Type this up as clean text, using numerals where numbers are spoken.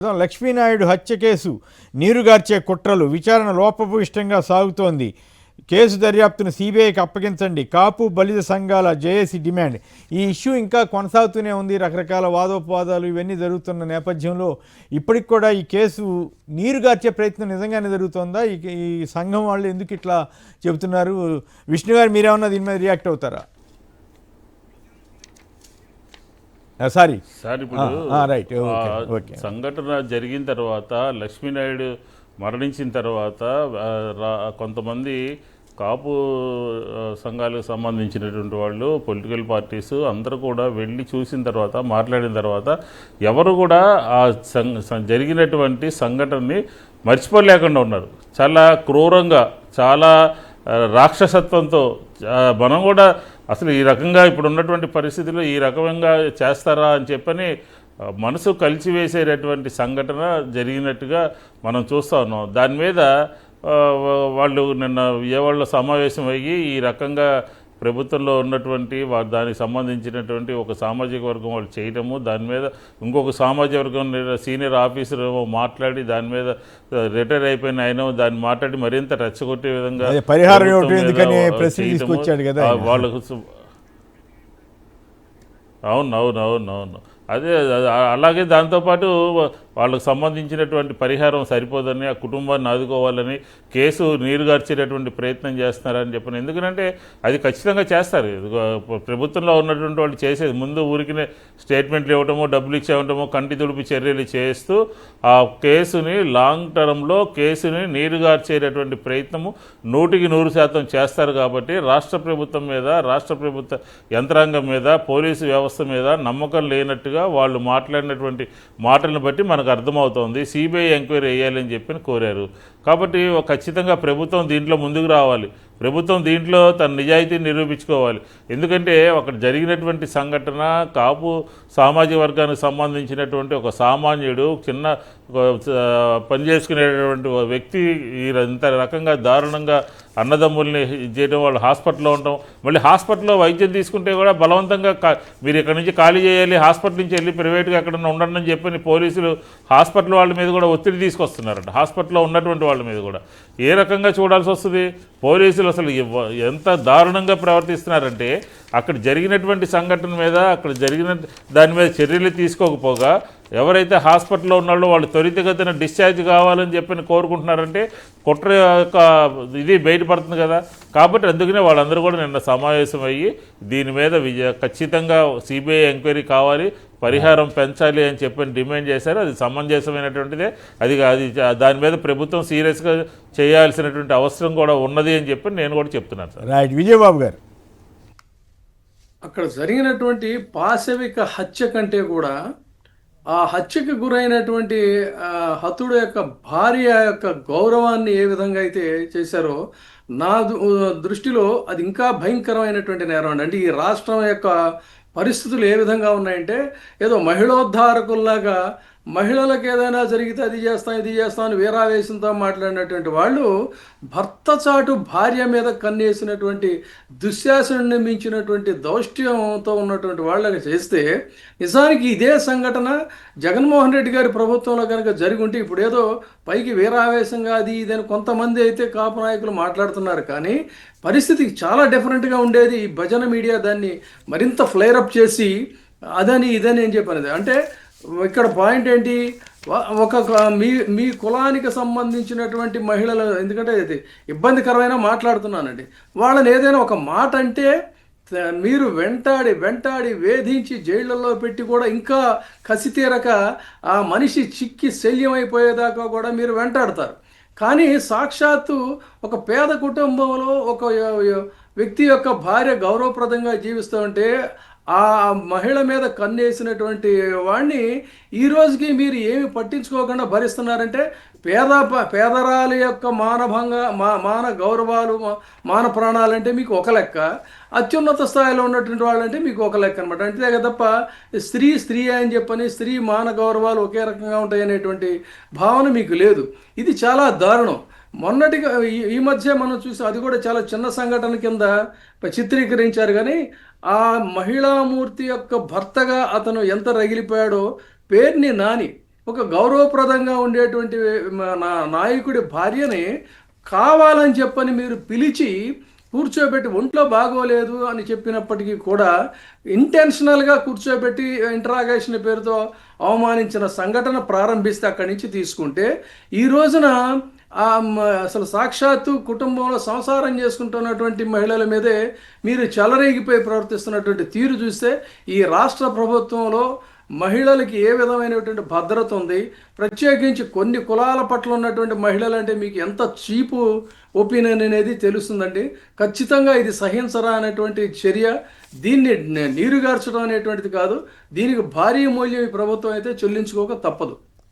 లక్ష్మీనాయుడు హత్య కేసు నీరుగార్చే కుట్రలు విచారణ లోపభూయిష్టంగా సాగుతోంది. కేసు దర్యాప్తును సిబిఐకి అప్పగించండి, కాపు బలిద సంఘాల జేఏసీ డిమాండ్. ఈ ఇష్యూ ఇంకా కొనసాగుతూనే ఉంది. రకరకాల వాదోపవాదాలు ఇవన్నీ జరుగుతున్న నేపథ్యంలో ఇప్పటికి కూడా ఈ కేసు నీరుగార్చే ప్రయత్నం నిజంగానే జరుగుతోందా? ఈ సంఘం వాళ్ళు ఎందుకు ఇట్లా చెబుతున్నారు? విష్ణు గారు, మీరేమన్నా దీని మీద రియాక్ట్ అవుతారా? సార్ ఇప్పుడు సంఘటన జరిగిన తర్వాత, లక్ష్మీనాయుడు మరణించిన తర్వాత కొంతమంది కాపు సంఘాలకు సంబంధించినటువంటి వాళ్ళు, పొలిటికల్ పార్టీస్ అందరూ కూడా వెళ్ళి చూసిన తర్వాత, మాట్లాడిన తర్వాత ఎవరు కూడా ఆ జరిగినటువంటి సంఘటనని మర్చిపోలేకుండా ఉన్నారు. చాలా క్రూరంగా, చాలా రాక్షసత్వంతో మనం కూడా అసలు ఈ రకంగా ఇప్పుడు ఉన్నటువంటి పరిస్థితుల్లో ఈ రకంగా చేస్తారా అని చెప్పని మనసు కలిచివేసేటటువంటి సంఘటన జరిగినట్టుగా మనం చూస్తూ ఉన్నాం. దాని మీద వాళ్ళు నిన్న విజయవాడలో సమావేశం అయ్యి ఈ రకంగా ప్రభుత్వంలో ఉన్నటువంటి దానికి సంబంధించినటువంటి ఒక సామాజిక వర్గం వాళ్ళు చేయటము, దాని మీద ఇంకొక సామాజిక వర్గం సీనియర్ ఆఫీసర్ మాట్లాడి దాని మీద రిటైర్ అయిపోయిన ఆయన దాన్ని మాట్లాడి మరింత రెచ్చగొట్టే విధంగా వాళ్ళకు. అవును. అదే అలాగే దాంతోపాటు వాళ్ళకు సంబంధించినటువంటి పరిహారం సరిపోదని, ఆ కుటుంబాన్ని ఆదుకోవాలని కేసు నీరుగార్చేటటువంటి ప్రయత్నం చేస్తున్నారని చెప్పిన. ఎందుకంటే అది ఖచ్చితంగా చేస్తారు. ప్రభుత్వంలో ఉన్నటువంటి వాళ్ళు చేసేది ముందు ఊరికినే స్టేట్మెంట్లు ఇవ్వటమో, డబ్బులు ఇచ్చేవటమో, కంటి తుడుపు చర్యలు చేస్తూ ఆ కేసుని లాంగ్ టర్మ్లో కేసుని నీరుగార్చేటటువంటి ప్రయత్నము 100% చేస్తారు. కాబట్టి రాష్ట్ర ప్రభుత్వం మీద, రాష్ట్ర ప్రభుత్వ యంత్రాంగం మీద, పోలీసు వ్యవస్థ మీద నమ్మకం లేనట్టుగా వాళ్ళు మాట్లాడినటువంటి మాటలను బట్టి మనకు అర్థమవుతోంది. సిబిఐ ఎంక్వైరీ వేయాలని చెప్పి కోరారు. కాబట్టి ఖచ్చితంగా ప్రభుత్వం దీంట్లో ముందుకు రావాలి. ప్రభుత్వం దీంట్లో తన నిజాయితీని నిరూపించుకోవాలి. ఎందుకంటే అక్కడ జరిగినటువంటి సంఘటన కాపు సామాజిక వర్గానికి సంబంధించినటువంటి ఒక సామాన్యుడు, చిన్న పనిచేసుకునేటటువంటి వ్యక్తి ఇంత రకంగా దారుణంగా అన్నదమ్ముల్ని చేయడం, వాళ్ళు హాస్పిటల్లో ఉండటం, మళ్ళీ హాస్పిటల్లో వైద్యం తీసుకుంటే కూడా బలవంతంగా మీరు ఇక్కడ నుంచి ఖాళీ చేయాలి, హాస్పిటల్ నుంచి వెళ్ళి ప్రైవేట్గా ఎక్కడన్నా ఉండండి అని చెప్పి పోలీసులు హాస్పిటల్ వాళ్ళ మీద కూడా ఒత్తిడి తీసుకొస్తున్నారంట. హాస్పిటల్లో ఉన్నటువంటి వాళ్ళ మీద కూడా ఏ రకంగా చూడాల్సి వస్తుంది? పోలీసులు అసలు ఎంత దారుణంగా ప్రవర్తిస్తున్నారంటే అక్కడ జరిగినటువంటి సంఘటన మీద, అక్కడ జరిగిన దాని మీద చర్యలు తీసుకోకపోగా ఎవరైతే హాస్పిటల్లో ఉన్నారో వాళ్ళు త్వరితగతిన డిశ్చార్జ్ కావాలని చెప్పని కోరుకుంటున్నారంటే కుట్ర యొక్క ఇది బయటపడుతుంది కదా. కాబట్టి అందుకనే వాళ్ళందరూ కూడా నిన్న సమావేశం అయ్యి దీని మీద ఖచ్చితంగా సిబిఐ ఎంక్వైరీ కావాలి, పరిహారం పెంచాలి అని చెప్పని డిమాండ్ చేశారు. అది సమంజసమైనటువంటిదే. అది దాని మీద ప్రభుత్వం సీరియస్గా చేయాల్సినటువంటి అవసరం కూడా ఉన్నది అని చెప్పి నేను కూడా చెప్తున్నాను సార్. రైట్, విజయబాబు గారు. అక్కడ జరిగినటువంటి పాశవిక హత్య కంటే కూడా ఆ హత్యకు గురైనటువంటి హతుడు యొక్క భార్య యొక్క గౌరవాన్ని ఏ విధంగా అయితే చేశారో నా దృష్టిలో అది ఇంకా భయంకరమైనటువంటి నేరం అండి. అంటే ఈ రాష్ట్రం యొక్క పరిస్థితులు ఏ విధంగా ఉన్నాయంటే ఏదో మహిళోద్ధారకుల్లాగా మహిళలకు ఏదైనా జరిగితే అది చేస్తాం, ఇది చేస్తాం అని వీరావేశంతో మాట్లాడినటువంటి వాళ్ళు భర్త చాటు భార్య మీద కన్నేసినటువంటి దుశ్శాసనాన్ని మించినటువంటి దౌష్ట్యంతో ఉన్నటువంటి వాళ్ళకి చేస్తే, నిజానికి ఇదే సంఘటన జగన్మోహన్ రెడ్డి గారి ప్రభుత్వంలో కనుక జరిగి ఉంటే ఇప్పుడు ఏదో పైకి వీరావేశంగా అది ఇదని కొంతమంది అయితే కాపు నాయకులు మాట్లాడుతున్నారు, కానీ పరిస్థితి చాలా డిఫరెంట్గా ఉండేది. ఈ భజన మీడియా దాన్ని మరింత ఫ్లేరప్ చేసి అదని ఇదని అని చెప్పనేది. అంటే ఇక్కడ పాయింట్ ఏంటి, మీ కులానికి సంబంధించినటువంటి మహిళలు, ఎందుకంటే ఇది ఇబ్బందికరమైన మాట్లాడుతున్నానండి, వాళ్ళని ఏదైనా ఒక మాట అంటే మీరు వెంటాడి వేధించి జైళ్ళల్లో పెట్టి కూడా ఇంకా కసితీరక ఆ మనిషి చిక్కి శల్యమైపోయేదాకా కూడా మీరు వెంటాడతారు. కానీ సాక్షాత్తు ఒక పేద కుటుంబంలో ఒక వ్యక్తి యొక్క భార్య గౌరవప్రదంగా జీవిస్తూ ఉంటే ఆ మహిళ మీద కన్నేసినటువంటి వాడిని ఈ రోజుకి మీరు ఏమి పట్టించుకోకుండా భరిస్తున్నారంటే పేదరాలి యొక్క మాన గౌరవాలు, మాన ప్రాణాలంటే మీకు ఒక లెక్క, అత్యున్నత స్థాయిలో ఉన్నటువంటి వాళ్ళంటే మీకు ఒక లెక్క అనమాట. అంతే తప్ప స్త్రీ అని చెప్పని స్త్రీ మాన గౌరవాలు ఒకే రకంగా ఉంటాయనేటువంటి భావన మీకు లేదు. ఇది చాలా దారుణం. మొన్నటిగా ఈ మధ్య మనం చూసాం, అది కూడా చాలా చిన్న సంఘటన కింద చిత్రీకరించారు, కానీ ఆ మహిళామూర్తి యొక్క భర్తగా అతను ఎంత రగిలిపోయాడో పేర్ని నాని ఒక గౌరవప్రదంగా ఉండేటువంటి నాయకుడి భార్యని కావాలని చెప్పని మీరు పిలిచి కూర్చోబెట్టి ఒంట్లో బాగోలేదు అని చెప్పినప్పటికీ కూడా ఇంటెన్షనల్గా కూర్చోబెట్టి ఇంటరాగేషన్ పేరుతో అవమానించిన సంఘటన ప్రారంభిస్తే అక్కడి నుంచి తీసుకుంటే ఈ రోజున అసలు సాక్షాత్తు కుటుంబంలో సంసారం చేసుకుంటున్నటువంటి మహిళల మీదే మీరు చెలరేగిపోయి ప్రవర్తిస్తున్నటువంటి తీరు చూస్తే ఈ రాష్ట్ర ప్రభుత్వంలో మహిళలకి ఏ విధమైనటువంటి భద్రత ఉంది, ప్రత్యేకించి కొన్ని కులాల పట్ల ఉన్నటువంటి మహిళలు అంటే మీకు ఎంత చీపు ఒపీనియన్ అనేది తెలుస్తుందండి. ఖచ్చితంగా ఇది సహించరా అనేటువంటి చర్య, దీన్ని నీరుగార్చడం అనేటువంటిది కాదు, దీనికి భారీ మూల్యం ఈ ప్రభుత్వం అయితే చెల్లించుకోక తప్పదు.